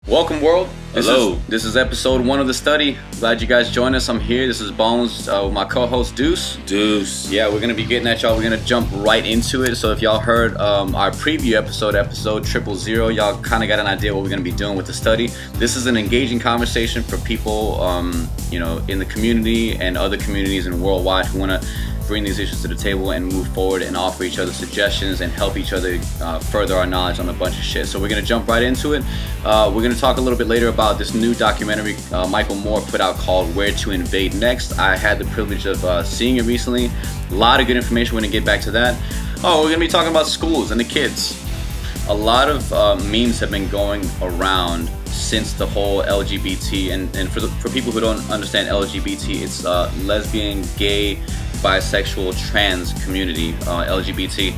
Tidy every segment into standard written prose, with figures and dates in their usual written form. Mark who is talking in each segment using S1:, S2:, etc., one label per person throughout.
S1: Welcome, world.
S2: Hello.
S1: This is episode 1 of the study. Glad you guys joined us. I'm here. This is Bones with my co-host Deuce.
S2: Yeah,
S1: we're gonna be getting at y'all. We're gonna jump right into it. So if y'all heard our preview episode 000, y'all kind of got an idea what we're gonna be doing with the study. This is an engaging conversation for people, in the community and other communities and worldwide who want to bring these issues to the table and move forward and offer each other suggestions and help each other further our knowledge on a bunch of shit. So we're gonna jump right into it. We're gonna talk a little bit later about this new documentary Michael Moore put out called To Invade Next. I had the privilege of seeing it recently. A lot of good information. We're gonna get back to that. We're gonna be talking about schools and the kids. A lot of memes have been going around since the whole LGBT, and for people who don't understand LGBT, it's lesbian, gay, bisexual, trans community, LGBT.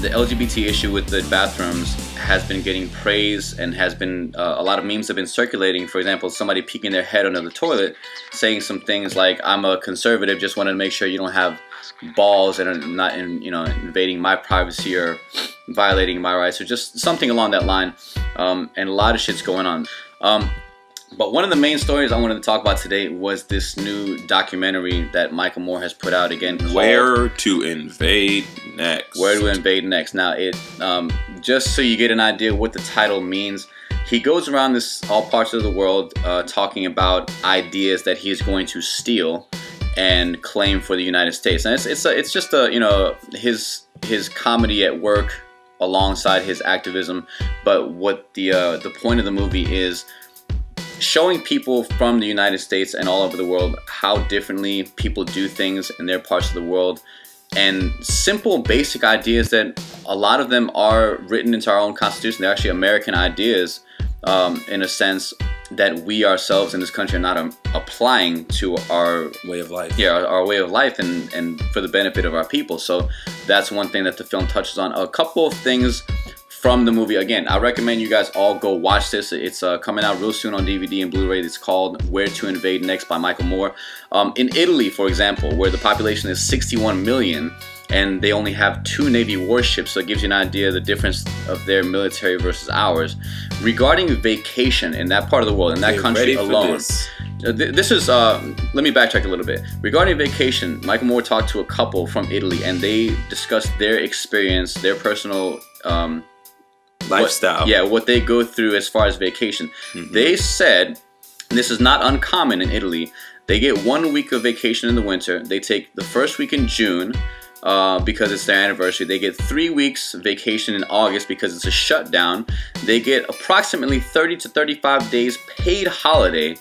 S1: The LGBT issue with the bathrooms has been getting praise and has been a lot of memes have been circulating. For example, somebody peeking their head under the toilet saying some things like, "I'm a conservative, just wanted to make sure you don't have balls and are not invading my privacy or violating my rights," or just something along that line. And a lot of shit's going on. But one of the main stories I wanted to talk about today was this new documentary that Michael Moore has put out again called
S2: Where to Invade Next.
S1: Where to Invade Next. Now, it just so you get an idea what the title means, he goes around all parts of the world talking about ideas that he is going to steal and claim for the United States. And it's just his comedy at work alongside his activism. But what the point of the movie is showing people from the United States and all over the world how differently people do things in their parts of the world, and simple basic ideas that a lot of them are written into our own Constitution. They're actually American ideas in a sense that we ourselves in this country are not applying to our
S2: way of life.
S1: Yeah, our way of life and for the benefit of our people. So that's one thing that the film touches on. A couple of things from the movie. Again, I recommend you guys all go watch this. It's coming out real soon on DVD and Blu-ray. It's called Where to Invade Next by Michael Moore. In Italy, for example, where the population is 61 million and they only have 2 Navy warships, so it gives you an idea of the difference of their military versus ours. Regarding vacation in that part of the world, in that country alone, this is, let me backtrack a little bit. Regarding vacation, Michael Moore talked to a couple from Italy and they discussed their experience, their personal
S2: lifestyle.
S1: What they go through as far as vacation. They said, and this is not uncommon in Italy, they get 1 week of vacation in the winter. They take the first week in June because it's their anniversary. They get 3 weeks vacation in August because it's a shutdown. They get approximately 30 to 35 days paid holiday,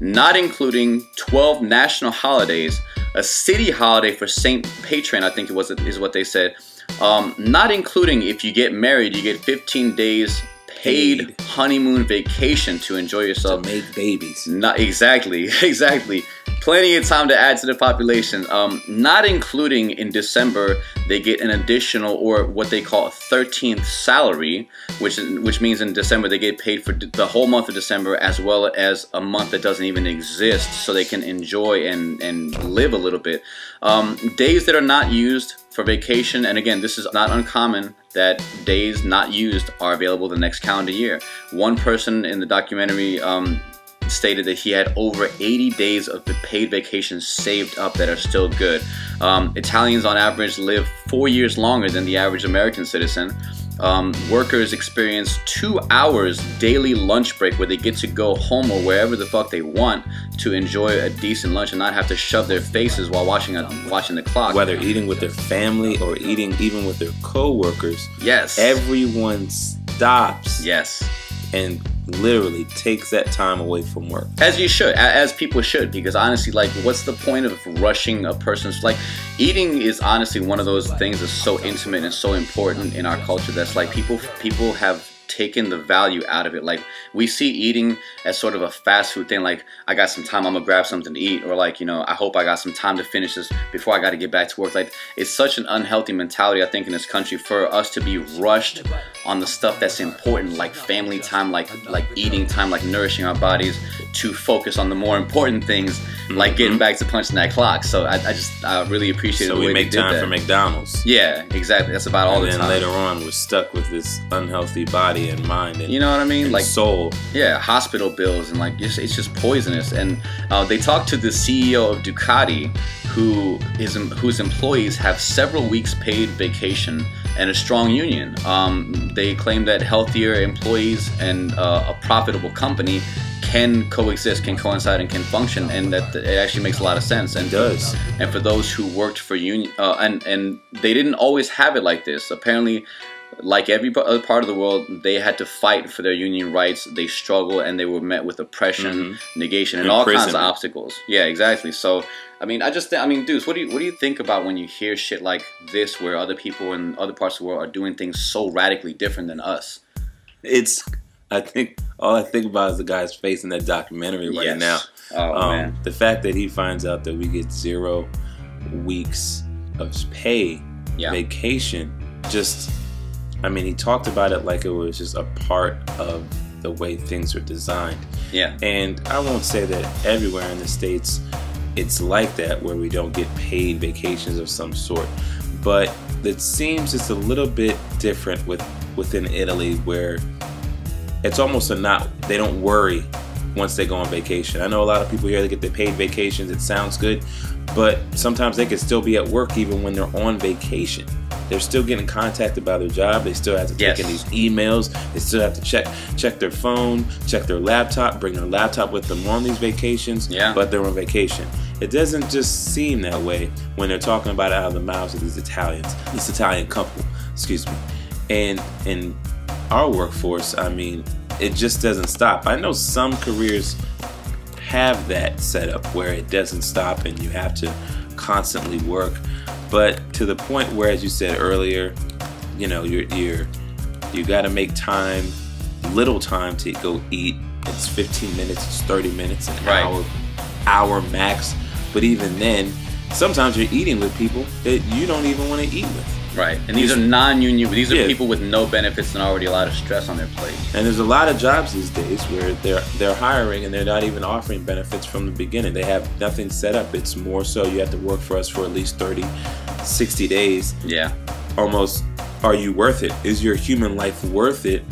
S1: not including 12 national holidays, a city holiday for St. Patron, I think is what they said. Not including if you get married, you get 15 days paid honeymoon vacation to enjoy yourself.
S2: To make babies.
S1: Not exactly. Plenty of time to add to the population. Not including in December, they get an additional, or what they call a 13th salary, which means in December they get paid for the whole month of December as well as a month that doesn't even exist, so they can enjoy and live a little bit. Days that are not used for vacation, and again, this is not uncommon that days not used are available the next calendar year. One person in the documentary stated that he had over 80 days of the paid vacations saved up that are still good. Italians on average live 4 years longer than the average American citizen. Workers experience 2 hours daily lunch break where they get to go home or wherever the fuck they want to enjoy a decent lunch and not have to shove their faces while watching the clock.
S2: Whether eating with their family or eating even with their co-workers.
S1: Yes.
S2: Everyone stops.
S1: Yes.
S2: And literally takes that time away from work.
S1: As you should, as people should, because honestly, like, what's the point of rushing a person's, like, eating is honestly one of those things that's so intimate and so important in our culture that's like people have taken the value out of it. Like, we see eating as sort of a fast food thing, like, I got some time, I'm gonna grab something to eat, or like, I hope I got some time to finish this before I got to get back to work. Like, it's such an unhealthy mentality, I think, in this country for us to be rushed on the stuff that's important, like family time, like eating time, like nourishing our bodies, to focus on the more important things, like getting back to punching that clock. So I really appreciate the way
S2: we
S1: they
S2: make
S1: did
S2: time
S1: that.
S2: for McDonald's.
S1: Yeah, exactly. That's about all the time.
S2: And then later on, we're stuck with this unhealthy body body and mind and,
S1: you know what I mean,
S2: and
S1: like
S2: soul.
S1: Yeah, hospital bills, and like it's just poisonous. And they talked to the CEO of Ducati, whose employees have several weeks paid vacation and a strong union. They claim that healthier employees and a profitable company can coexist, can coincide, and can function, and that it actually makes a lot of sense. And
S2: it does.
S1: And for those who worked for union, and they didn't always have it like this. Apparently, like every other part of the world, they had to fight for their union rights. They struggled, and they were met with oppression, negation, and all kinds of obstacles. Yeah, exactly. So, I mean, Deuce, what do you think about when you hear shit like this, where other people in other parts of the world are doing things so radically different than us?
S2: All I think about is the guy's face in that documentary right now.
S1: Oh, man.
S2: The fact that he finds out that we get 0 weeks of pay, vacation, I mean, he talked about it like it was just a part of the way things are designed.
S1: Yeah.
S2: And I won't say that everywhere in the States it's like that, where we don't get paid vacations of some sort. But it seems it's a little bit different within Italy, where it's almost they don't worry once they go on vacation. I know a lot of people here, they get their paid vacations. It sounds good, but sometimes they can still be at work even when they're on vacation. They're still getting contacted by their job. They still have to take in these emails. They still have to check their phone, check their laptop, bring their laptop with them on these vacations, but they're on vacation. It doesn't just seem that way when they're talking about it out of the mouths of these Italians, this Italian couple, excuse me. And in our workforce, I mean, it just doesn't stop. I know some careers have that set up where it doesn't stop and you have to constantly work. But to the point where, as you said earlier, you know, you got to make time, little time to go eat. It's 15 minutes, it's 30 minutes, an hour max. But even then, sometimes you're eating with people that you don't even want to eat with.
S1: Right, and these are non-union. These are people with no benefits and already a lot of stress on their plate.
S2: And there's a lot of jobs these days where they're hiring and they're not even offering benefits from the beginning. They have nothing set up. It's more so you have to work for us for at least 30, 60 days.
S1: Yeah.
S2: Almost, are you worth it? Is your human life worth it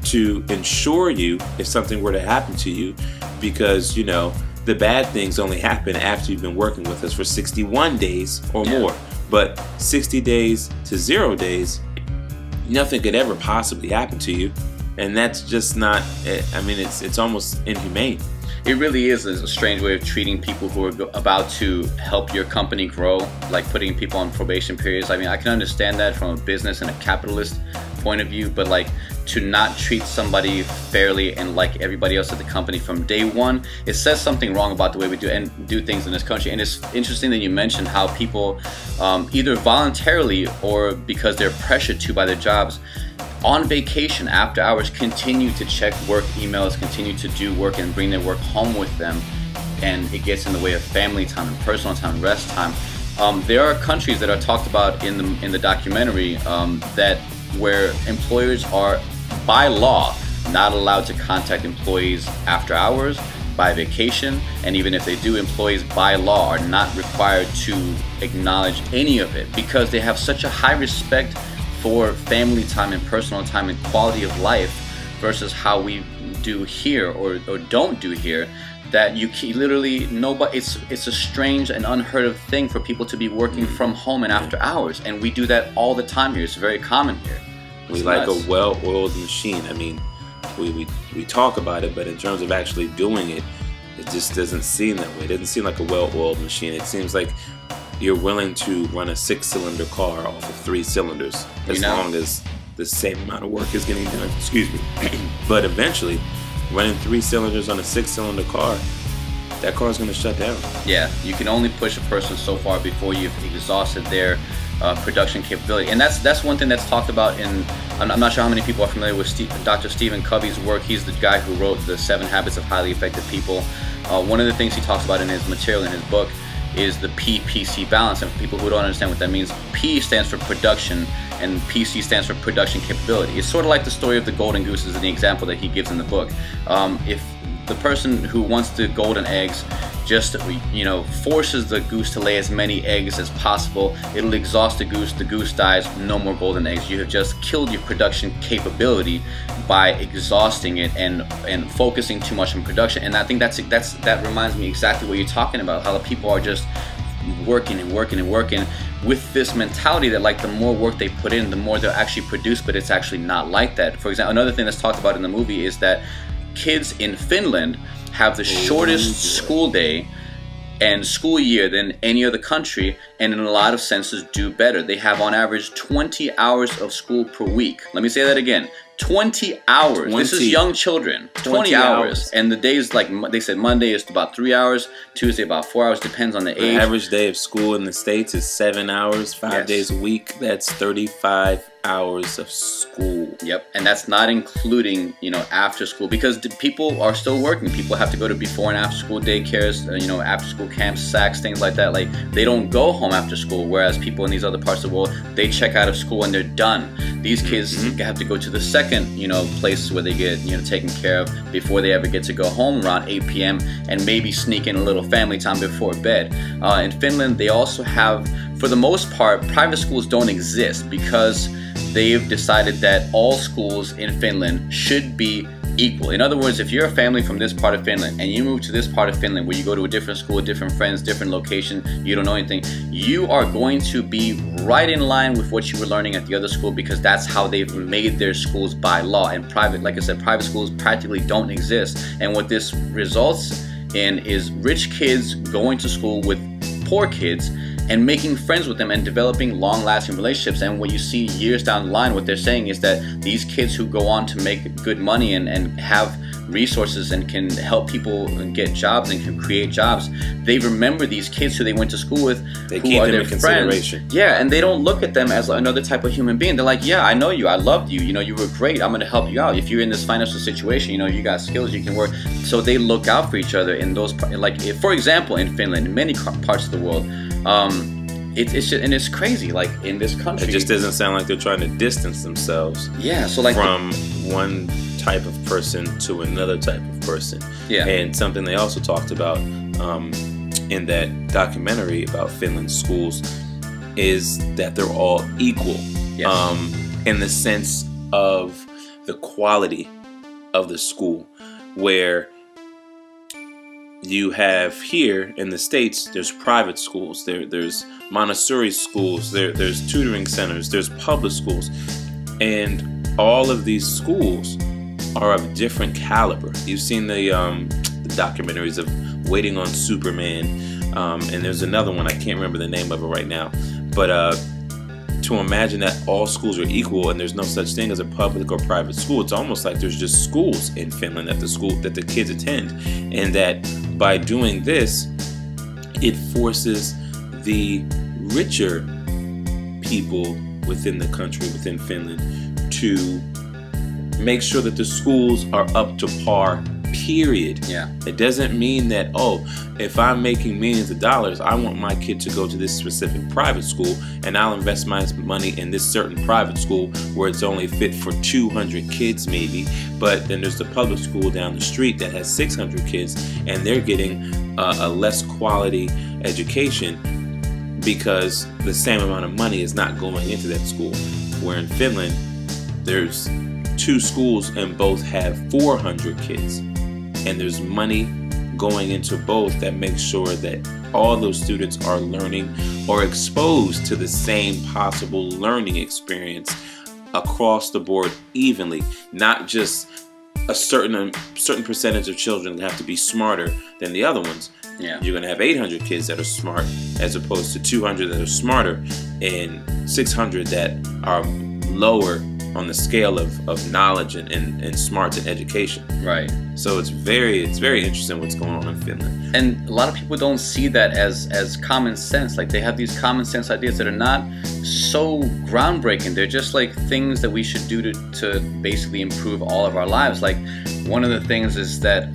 S2: to insure you if something were to happen to you? Because, you know, the bad things only happen after you've been working with us for 61 days or more. But 60 days to 0 days, nothing could ever possibly happen to you. And that's just not, I mean, it's almost inhumane.
S1: It really is a strange way of treating people who are about to help your company grow, like putting people on probation periods. I mean, I can understand that from a business and a capitalist point of view, but like to not treat somebody fairly and like everybody else at the company from day one, it says something wrong about the way we do things in this country. And it's interesting that you mentioned how people either voluntarily or because they're pressured to by their jobs, on vacation after hours, continue to check work emails, continue to do work and bring their work home with them, and it gets in the way of family time and personal time and rest time. There are countries that are talked about in the documentary where employers are by law not allowed to contact employees after hours, by vacation, and even if they do, employees by law are not required to acknowledge any of it because they have such a high respect for family time and personal time and quality of life versus how we do here or don't do here, that you literally nobody. It's a strange and unheard of thing for people to be working from home and after hours, and we do that all the time here. It's very common here.
S2: We like a well-oiled machine. I mean, we talk about it, but in terms of actually doing it, it just doesn't seem that way. It doesn't seem like a well-oiled machine. It seems like you're willing to run a 6-cylinder car off of 3 cylinders as long as the same amount of work is getting done. Excuse me. But eventually, running 3 cylinders on a 6-cylinder car, that car's going to shut down. Yeah,
S1: you can only push a person so far before you've exhausted their production capability. And that's one thing that's talked about in, I'm not sure how many people are familiar with Dr. Stephen Covey's work. He's the guy who wrote the 7 Habits of Highly Effective People. One of the things he talks about in his material, in his book, is the PPC balance. And for people who don't understand what that means, P stands for production and PC stands for production capability. It's sort of like the story of the golden gooses in the example that he gives in the book. If the person who wants the golden eggs just, you know, forces the goose to lay as many eggs as possible, it'll exhaust the goose dies, no more golden eggs. You have just killed your production capability by exhausting it and focusing too much on production. And I think that reminds me exactly what you're talking about, how the people are just working and working and working with this mentality that like the more work they put in, the more they'll actually produce, but it's actually not like that. For example, another thing that's talked about in the movie is that kids in Finland have the shortest school day and school year than any other country, and in a lot of senses do better. They have on average 20 hours of school per week. Let me say that again. 20 hours. This is young children. 20 hours. And the days, like they said, Monday is about 3 hours, Tuesday about 4 hours, depends on the age.
S2: The average day of school in the States is 7 hours, 5 days a week. That's 35 hours of school.
S1: Yep, and that's not including, you know, after school, because people are still working. People have to go to before and after school daycares, you know, after school camps, SACs, things like that. Like, they don't go home after school, whereas people in these other parts of the world, they check out of school and they're done. These kids have to go to the second, you know, place where they get, you know, taken care of before they ever get to go home around 8 p.m. and maybe sneak in a little family time before bed. In Finland, they also have, for the most part, private schools don't exist because they've decided that all schools in Finland should be equal. In other words, if you're a family from this part of Finland and you move to this part of Finland where you go to a different school, different friends, different location, you don't know anything, you are going to be right in line with what you were learning at the other school, because that's how they've made their schools by law. And private, like I said, private schools practically don't exist. And what this results in is rich kids going to school with poor kids and making friends with them and developing long-lasting relationships. And what you see years down the line, what they're saying is that these kids who go on to make good money and have resources and can help people get jobs and can create jobs, they remember these kids who they went to school with, who are their friends. Yeah, and they don't look at them as another type of human being. They're like, yeah, I know you, I loved you, you know, you were great, I'm gonna help you out. If you're in this financial situation, you know, you got skills, you can work. So they look out for each other in those, like, for example, in Finland, in many parts of the world, it's just, and it's crazy, like in this country.
S2: It just doesn't sound like they're trying to distance themselves
S1: so like
S2: from one type of person to another type of person.
S1: Yeah.
S2: And something they also talked about in that documentary about Finland's schools is that they're all equal.
S1: Yes.
S2: In the sense of the quality of the school, where you have here in the States, there's private schools, there's Montessori schools, there's tutoring centers, there's public schools, and all of these schools are of different caliber. You've seen the documentaries of Waiting on Superman, and there's another one, I can't remember the name of it right now, but to imagine that all schools are equal and there's no such thing as a public or private school, it's almost like there's just schools in Finland that the kids attend, and that by doing this, it forces the richer people within the country, within Finland, to make sure that the schools are up to par, period.
S1: Yeah.
S2: It doesn't mean that, oh, if I'm making millions of dollars, I want my kid to go to this specific private school, and I'll invest my money in this certain private school where it's only fit for 200 kids maybe, but then there's the public school down the street that has 600 kids, and they're getting a less quality education because the same amount of money is not going into that school. Where in Finland, there's 2 schools and both have 400 kids, and there's money going into both that makes sure that all those students are learning or exposed to the same possible learning experience across the board evenly, not just a certain percentage of children that have to be smarter than the other ones.
S1: Yeah.
S2: You're going to have 800 kids that are smart as opposed to 200 that are smarter and 600 that are lower on the scale of knowledge and smarts and education.
S1: Right.
S2: So it's very interesting what's going on in Finland.
S1: And a lot of people don't see that as common sense. Like, they have these common sense ideas that are not so groundbreaking. They're just like things that we should do to basically improve all of our lives. Like, one of the things is that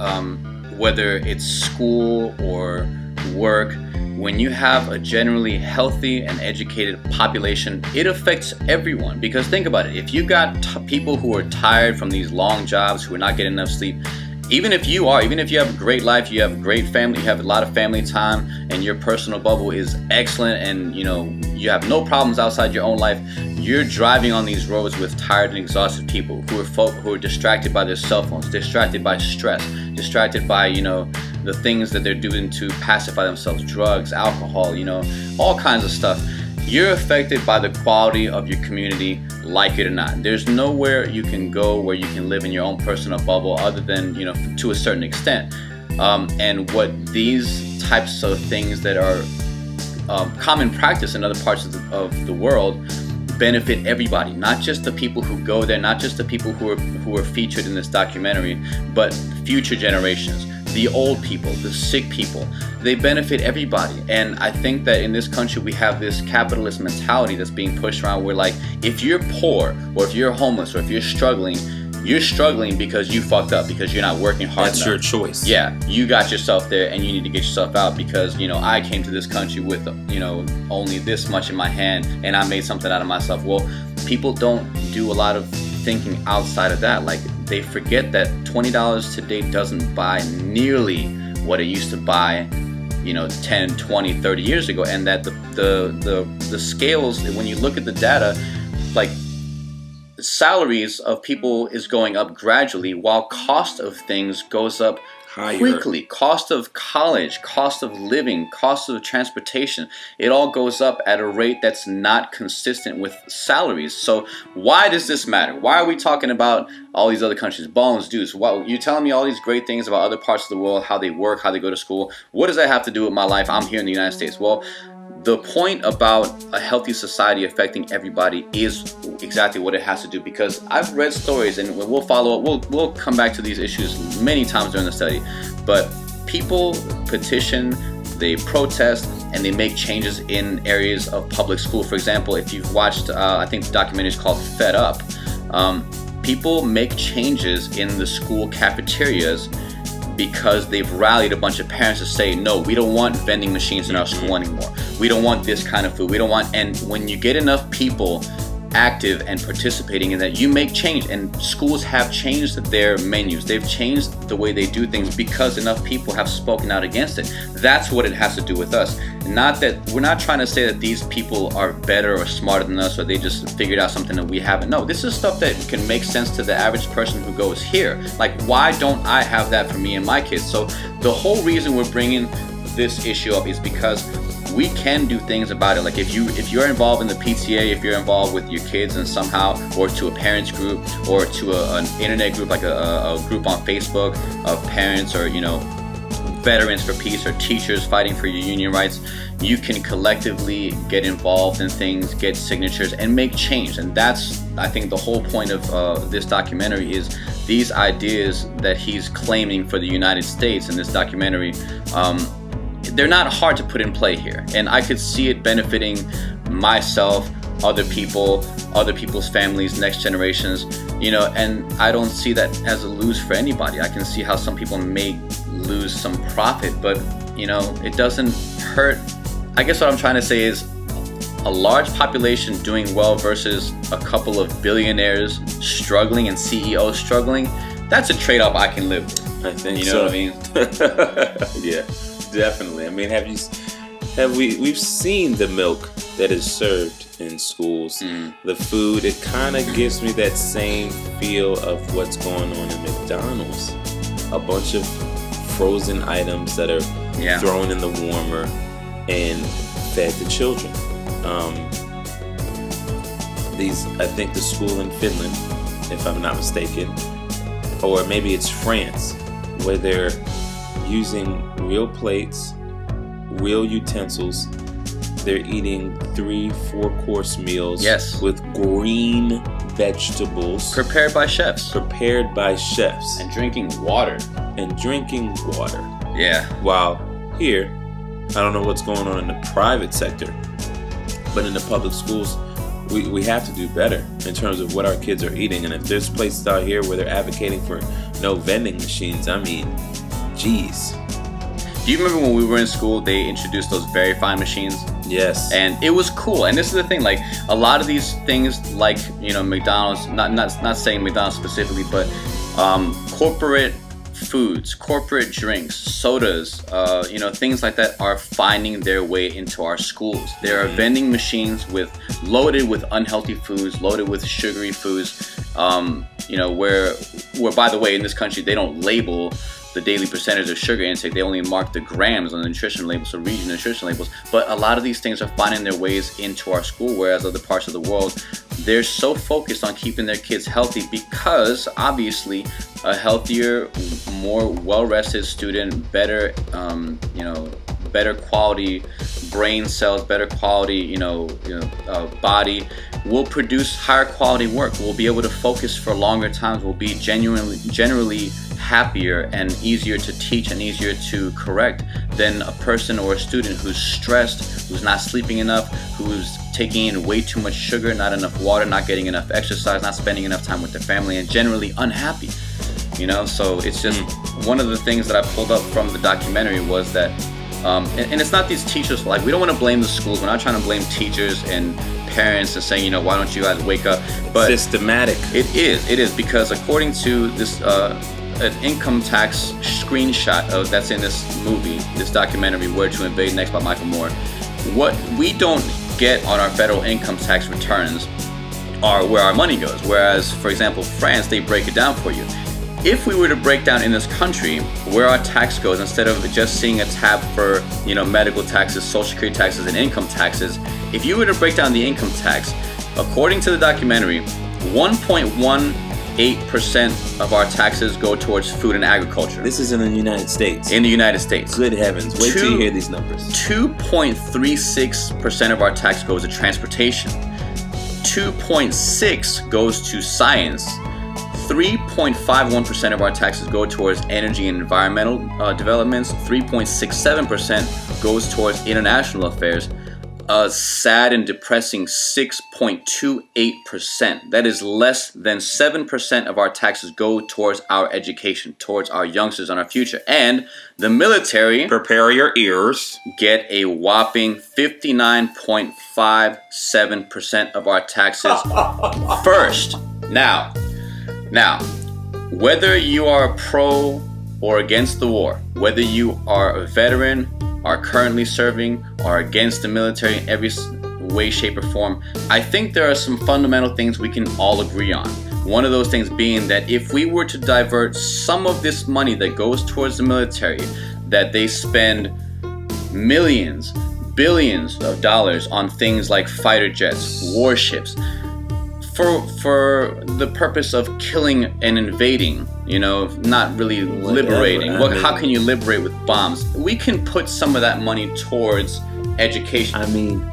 S1: whether it's school or work, when you have a generally healthy and educated population, it affects everyone. Because think about it, if you got people who are tired from these long jobs, who are not getting enough sleep, even if you have a great life, you have a great family, you have a lot of family time, and your personal bubble is excellent, and you have no problems outside your own life, you're driving on these roads with tired and exhausted people who are distracted by their cell phones, distracted by stress, distracted by the things that they're doing to pacify themselves, drugs, alcohol, all kinds of stuff. You're affected by the quality of your community, like it or not. There's nowhere you can go where you can live in your own personal bubble other than, to a certain extent. And what these types of things that are common practice in other parts of the world benefit everybody, not just the people who go there, not just the people who are featured in this documentary, but future generations. The old people, the sick people, they benefit everybody. And I think that in this country we have this capitalist mentality that's being pushed around where, like, if you're poor or if you're homeless or if you're struggling because you fucked up, because you're not working hard enough.
S2: That's your choice.
S1: Yeah, you got yourself there and you need to get yourself out because, I came to this country with, only this much in my hand and I made something out of myself. Well, people don't do a lot of thinking outside of that. Like, they forget that $20 today doesn't buy nearly what it used to buy 10, 20, 30 years ago, and that the scales, when you look at the data, like, salaries of people is going up gradually while cost of things goes up
S2: higher.
S1: Quickly. Cost of college, cost of living, cost of transportation, it all goes up at a rate that's not consistent with salaries. So why does this matter? Why are we talking about all these other countries? BONEZ, DEUCE. You're telling me all these great things about other parts of the world, how they work, how they go to school. What does that have to do with my life? I'm here in the United States. Well, the point about a healthy society affecting everybody is exactly what it has to do, because I've read stories, and we'll follow up, we'll come back to these issues many times during the study, but people petition, they protest, and they make changes in areas of public school. For example, if you've watched, I think the documentary is called Fed Up, people make changes in the school cafeterias because they've rallied a bunch of parents to say, no, we don't want vending machines in our school anymore. We don't want this kind of food. We don't want, and when you get enough people active and participating in that, you make change. And schools have changed their menus. They've changed the way they do things because enough people have spoken out against it. That's what it has to do with us. Not that, we're not trying to say that these people are better or smarter than us, or they just figured out something that we haven't. No, this is stuff that can make sense to the average person who goes here. Like, why don't I have that for me and my kids? So the whole reason we're bringing this issue up is because we can do things about it. Like, if you're involved in the PTA, if you're involved with your kids and somehow, or to a parents group, or to an internet group, like a group on Facebook of parents, or veterans for peace, or teachers fighting for your union rights, you can collectively get involved in things, get signatures, and make change. And that's, I think, the whole point of this documentary, is these ideas that he's claiming for the United States in this documentary. They're not hard to put in play here, and I could see it benefiting myself, other people, other people's families, next generations, and I don't see that as a lose for anybody. I can see how some people may lose some profit, but it doesn't hurt. I guess what I'm trying to say is, a large population doing well versus a couple of billionaires struggling and CEOs struggling, that's a trade-off I can live with.
S2: I think
S1: you know what I mean?
S2: Yeah. Definitely. I mean, we've seen the milk that is served in schools. The food, it kind of gives me that same feel of what's going on in McDonald's. A bunch of frozen items that are thrown in the warmer and fed to children. I think the school in Finland, if I'm not mistaken, or maybe it's France, where they're using real plates, real utensils. They're eating 3-4 course meals with green vegetables. Prepared by chefs.
S1: And drinking water. Yeah.
S2: While here, I don't know what's going on in the private sector, but in the public schools, we have to do better in terms of what our kids are eating. And if there's places out here where they're advocating for no vending machines, I mean, geez.
S1: Do you remember when we were in school, they introduced those very fine machines?
S2: Yes.
S1: And it was cool. And this is the thing, like a lot of these things, like, you know, McDonald's, not saying McDonald's specifically, but corporate foods, corporate drinks, sodas, you know, things like that are finding their way into our schools. There are vending machines loaded with unhealthy foods, loaded with sugary foods, you know, where by the way, in this country, they don't label the daily percentage of sugar intake. They only mark the grams on the nutrition labels, so region nutrition labels. But a lot of these things are finding their ways into our school, whereas other parts of the world, they're so focused on keeping their kids healthy because obviously a healthier, more well-rested student, better, you know, better quality brain cells, better quality, body will produce higher quality work. We'll be able to focus for longer times. We'll be generally happier and easier to teach and easier to correct than a person or a student who's stressed, who's not sleeping enough, who's taking in way too much sugar, not enough water, not getting enough exercise, not spending enough time with their family, and generally unhappy. You know, so it's just one of the things that I pulled up from the documentary was that, and it's not these teachers, like, we don't want to blame the schools. We're not trying to blame teachers and parents and saying, you know, why don't you guys wake up? But
S2: systematic.
S1: It is because according to this an income tax screenshot that's in this movie, this documentary, Where to Invade Next by Michael Moore, what we don't get on our federal income tax returns are where our money goes. Whereas, for example, France, they break it down for you. If we were to break down in this country where our tax goes, instead of just seeing a tab for, you know, medical taxes, social security taxes, and income taxes, if you were to break down the income tax, according to the documentary, 1.18% of our taxes go towards food and agriculture.
S2: This is in the United States.
S1: In the United States.
S2: Good heavens. Wait till you hear these numbers.
S1: 2.36% of our tax goes to transportation. 2.6% goes to science. 3.51% of our taxes go towards energy and environmental developments. 3.67% goes towards international affairs. A sad and depressing 6.28%. That is less than 7% of our taxes go towards our education, towards our youngsters and our future. And the military,
S2: prepare your ears,
S1: get a whopping 59.57% of our taxes first. Now, whether you are pro or against the war, whether you are a veteran, are currently serving, are against the military in every way, shape, or form, I think there are some fundamental things we can all agree on. One of those things being that if we were to divert some of this money that goes towards the military, that they spend millions, billions of dollars on things like fighter jets, warships, for the purpose of killing and invading, you know, not really liberating. How can you liberate with bombs? We can put some of that money towards education.
S2: I mean,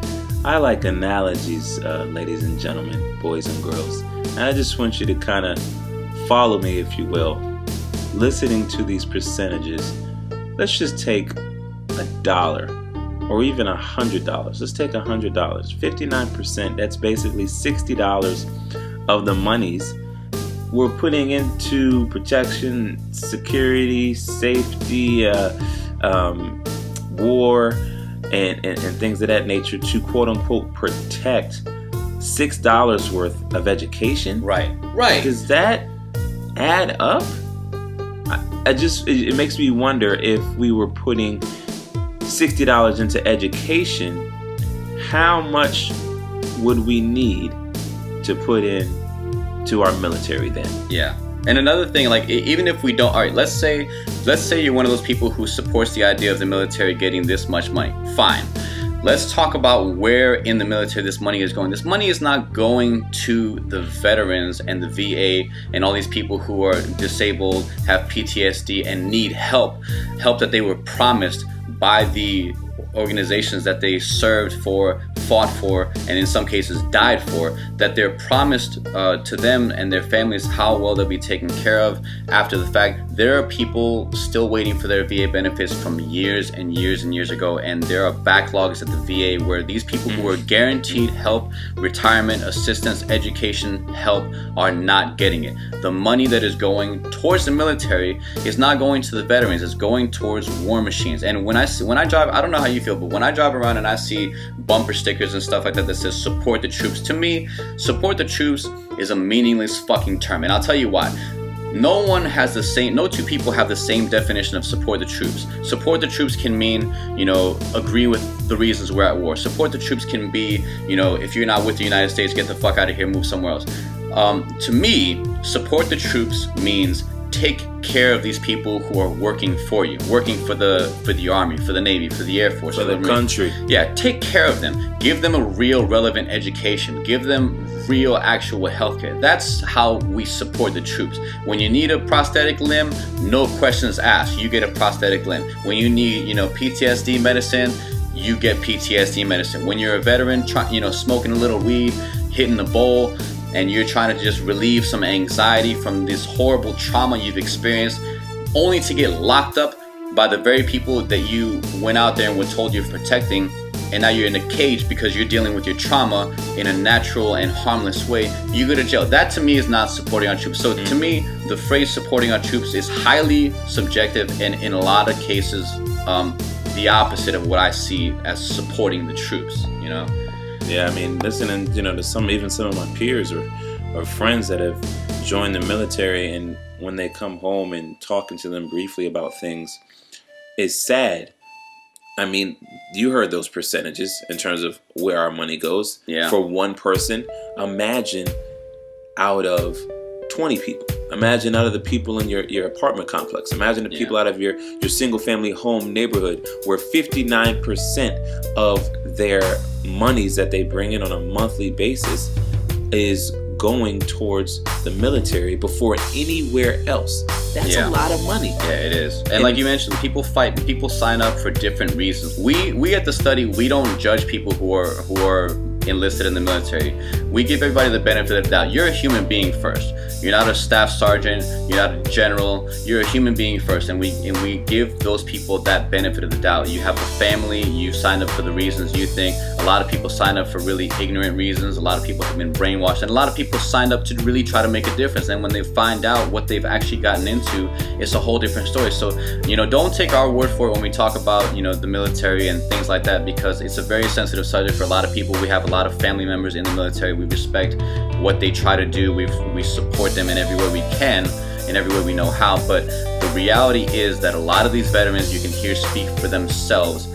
S2: I like analogies, ladies and gentlemen, boys and girls. And I just want you to kind of follow me, if you will. Listening to these percentages, let's just take $1 or even $100. Let's take $100. 59%, that's basically $60 of the monies we're putting into protection, security, safety, war, and things of that nature to quote-unquote protect $6 worth of education.
S1: Right.
S2: Does that add up? It makes me wonder, if we were putting $60 into education, how much would we need to put in to our military then?
S1: Yeah. And another thing, like, even if we don't, all right, let's say you're one of those people who supports the idea of the military getting this much money. Fine. Let's talk about where in the military this money is going. This money is not going to the veterans and the VA and all these people who are disabled, have PTSD, and need help that they were promised by the organizations that they served for, fought for, and in some cases died for, that they're promised to them and their families how well they'll be taken care of after the fact. there are people still waiting for their VA benefits from years and years and years ago, and there are backlogs at the VA where these people who are guaranteed help, retirement, assistance, education help are not getting it. The money that is going towards the military is not going to the veterans, it's going towards war machines. And when I drive, I don't know how you feel, but when I drive around and I see bumper stickers and stuff like that that says support the troops, to me, support the troops is a meaningless fucking term, and I'll tell you why. No two people have the same definition of support the troops. Support the troops can mean, you know, agree with the reasons we're at war. Support the troops can be, you know, if you're not with the United States, get the fuck out of here, move somewhere else. To me, support the troops means take care of these people who are working for you, working for the Army, for the Navy, for the Air Force,
S2: for the country.
S1: Yeah, take care of them. Give them a real relevant education. Give them real actual healthcare. That's how we support the troops. When you need a prosthetic limb, no questions asked. You get a prosthetic limb. When you need, you know, PTSD medicine, you get PTSD medicine. When you're a veteran, smoking a little weed, hitting the bowl, and you're trying to just relieve some anxiety from this horrible trauma you've experienced, only to get locked up by the very people that you went out there and were told you're protecting, and now you're in a cage because you're dealing with your trauma in a natural and harmless way, you go to jail. That to me is not supporting our troops. So to me, the phrase supporting our troops is highly subjective, and in a lot of cases, the opposite of what I see as supporting the troops, you know?
S2: Yeah, I mean, listening, you know, to some of my peers or friends that have joined the military, and when they come home and talking to them briefly about things, it's sad. I mean, you heard those percentages in terms of where our money goes.
S1: Yeah.
S2: For one person, imagine out of 20 people. Imagine out of the people in your apartment complex. Imagine the people out of your single family home neighborhood, where 59% of their monies that they bring in on a monthly basis is going towards the military before anywhere else. That's a lot of money.
S1: Yeah, it is. And like you mentioned, people fight, people sign up for different reasons. We at the study, we don't judge people who are enlisted in the military. We give everybody the benefit of the doubt. You're a human being first. You're not a staff sergeant, you're not a general, you're a human being first, and we give those people that benefit of the doubt. You have a family, you signed up for the reasons you think. A lot of people sign up for really ignorant reasons. A lot of people have been brainwashed, and a lot of people signed up to really try to make a difference, and when they find out what they've actually gotten into, it's a whole different story. So, you know, don't take our word for it when we talk about, you know, the military and things like that, because it's a very sensitive subject for a lot of people. We have a lot of family members in the military. We respect what they try to do. We support them in every way we can, in every way we know how. But the reality is that a lot of these veterans, you can hear speak for themselves,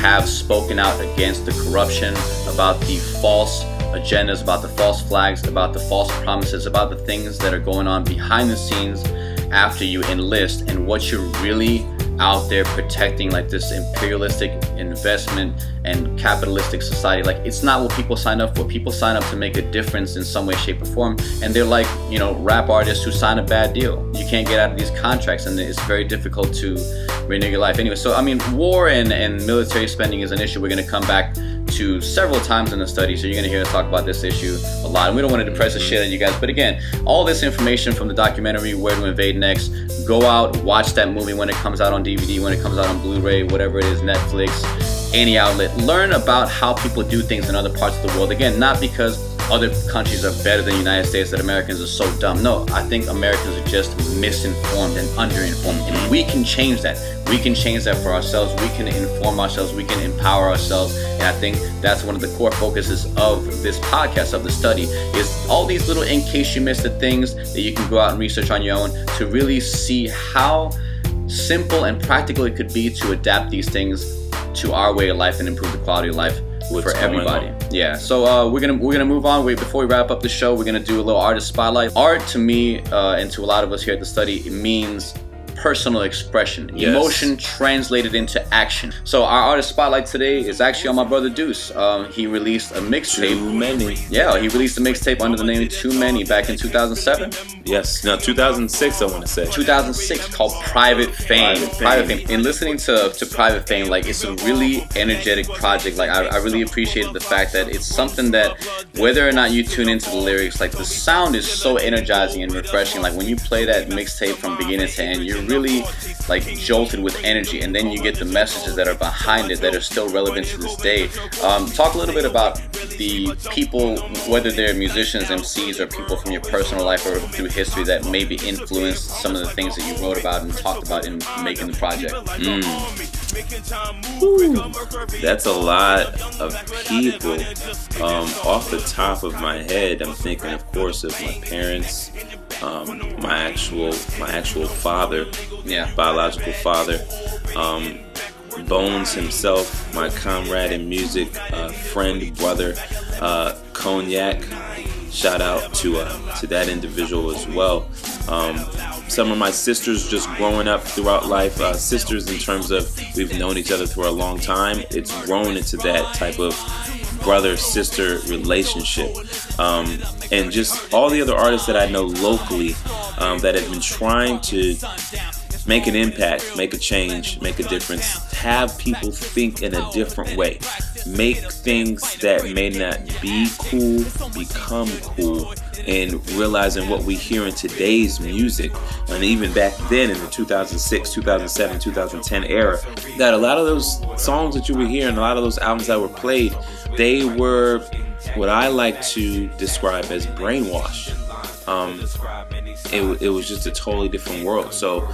S1: have spoken out against the corruption, about the false agendas, about the false flags, about the false promises, about the things that are going on behind the scenes after you enlist, and what you're really out there protecting, like this imperialistic investment and capitalistic society. Like, it's not what people sign up for. People sign up to make a difference in some way, shape, or form, and they're like, you know, rap artists who sign a bad deal. You can't get out of these contracts, and it's very difficult to renew your life anyway. So I mean, war and military spending is an issue we're going to come back to several times in the study, so you're going to hear us talk about this issue a lot, and we don't want to depress the shit out of you guys. But again, all this information from the documentary Where to Invade Next, go out, watch that movie when it comes out on DVD, when it comes out on Blu-ray, whatever it is, Netflix, any outlet. Learn about how people do things in other parts of the world. Again, not because other countries are better than the United States, that Americans are so dumb. No, I think Americans are just misinformed and underinformed, and we can change that. We can change that for ourselves. We can inform ourselves. We can empower ourselves. And I think that's one of the core focuses of this podcast, of the study, is all these little in case you missed the things that you can go out and research on your own, to really see how simple and practical it could be to adapt these things to our way of life and improve the quality of life for everybody. Yeah, so we're gonna move on. Before we wrap up the show, we're gonna do a little artist spotlight. Art, to me, and to a lot of us here at the study, it means personal expression, emotion translated into action. So our artist spotlight today is actually on my brother DEUCE. He released a mixtape.
S2: Too Many.
S1: Yeah, he released a mixtape under the name Too Many back in 2007.
S2: Yes. No, 2006, I want to say.
S1: 2006, called Private Fame. Private Fame. And listening to Private Fame, like, it's a really energetic project. Like, I really appreciated the fact that it's something that, whether or not you tune into the lyrics, like, the sound is so energizing and refreshing. Like, when you play that mixtape from beginning to end, you're really, like, jolted with energy, and then you get the messages that are behind it that are still relevant to this day. Talk a little bit about the people, whether they're musicians, MCs, or people from your personal life or through history that maybe influenced some of the things that you wrote about and talked about in making the project.
S2: That's a lot of people. Off the top of my head, I'm thinking, of course, of my parents, my actual father, biological father, BONEZ himself, my comrade in music, friend, brother, Cognac. Shout out to that individual as well. Some of my sisters just growing up throughout life, sisters in terms of we've known each other for a long time. It's grown into that type of brother-sister relationship. And just all the other artists that I know locally that have been trying to make an impact, make a change, make a difference, have people think in a different way, make things that may not be cool become cool, and realizing what we hear in today's music, and even back then in the 2006, 2007, 2010 era, that a lot of those songs that you were hearing, a lot of those albums that were played, they were what I like to describe as brainwash. It was just a totally different world. So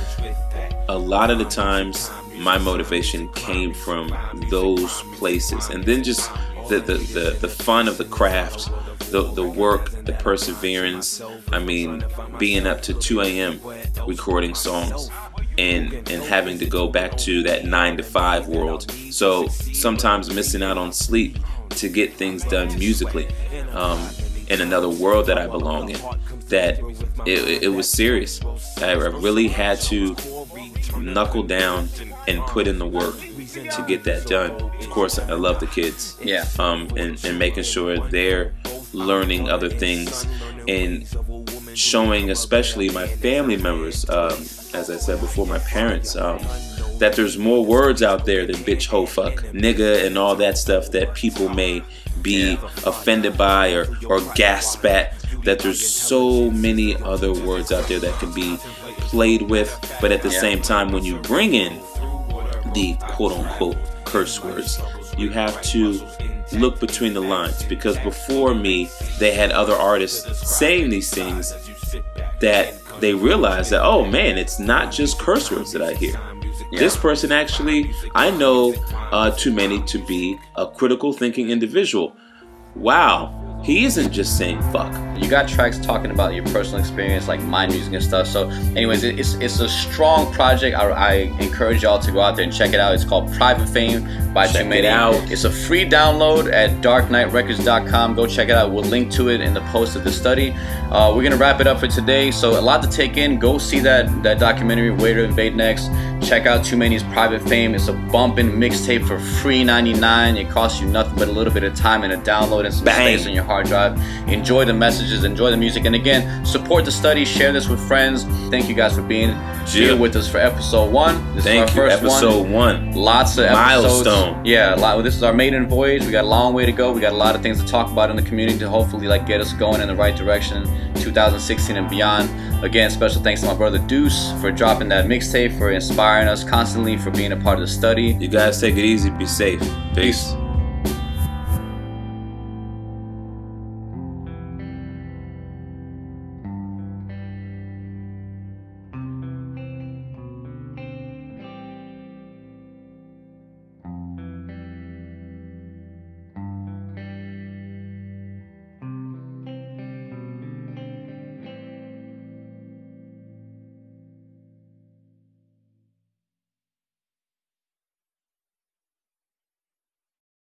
S2: a lot of the times my motivation came from those places, and then just the fun of the craft, the work, the perseverance. I mean, being up to 2 a.m. recording songs and having to go back to that 9-to-5 world. So sometimes missing out on sleep to get things done musically in another world that I belong in. That it was serious. I really had to knuckle down and put in the work to get that done. Of course, I love the kids. Yeah. And making sure they're learning other things and showing, especially my family members, as I said before, my parents, that there's more words out there than bitch, hoe, fuck, nigga, and all that stuff that people may be offended by or gasp at. That there's so many other words out there that can be played with, but at the same time, when you bring in the quote-unquote curse words, you have to look between the lines, because before me, they had other artists saying these things that they realized that, oh man, it's not just curse words that I hear. This person actually, I know too many to be a critical thinking individual. Wow. He isn't just saying fuck. You got tracks talking about your personal experience, like my music and stuff. So anyways, it's a strong project. I encourage y'all to go out there and check it out. It's called Private Fame by To Invade Next. It's a free download at darknightrecords.com. Go check it out. We'll link to it in the post of the study. We're gonna wrap it up for today. So a lot to take in. Go see that documentary, To Invade Next. Check out To Invade Private Fame. It's a bumping mixtape for free $99. It costs you nothing but a little bit of time and a download and some space on your hard drive. Enjoy the messages, enjoy the music, and again, support the study, share this with friends. Thank you guys for being here with us for episode 1. This is our first episode 1. Lots of episodes. Milestone. Yeah, this is our maiden voyage. We got a long way to go. We got a lot of things to talk about in the community to hopefully get us going in the right direction 2016 and beyond. Again, special thanks to my brother Deuce for dropping that mixtape, for inspiring us constantly, for being a part of the study. You guys take it easy, be safe. Peace.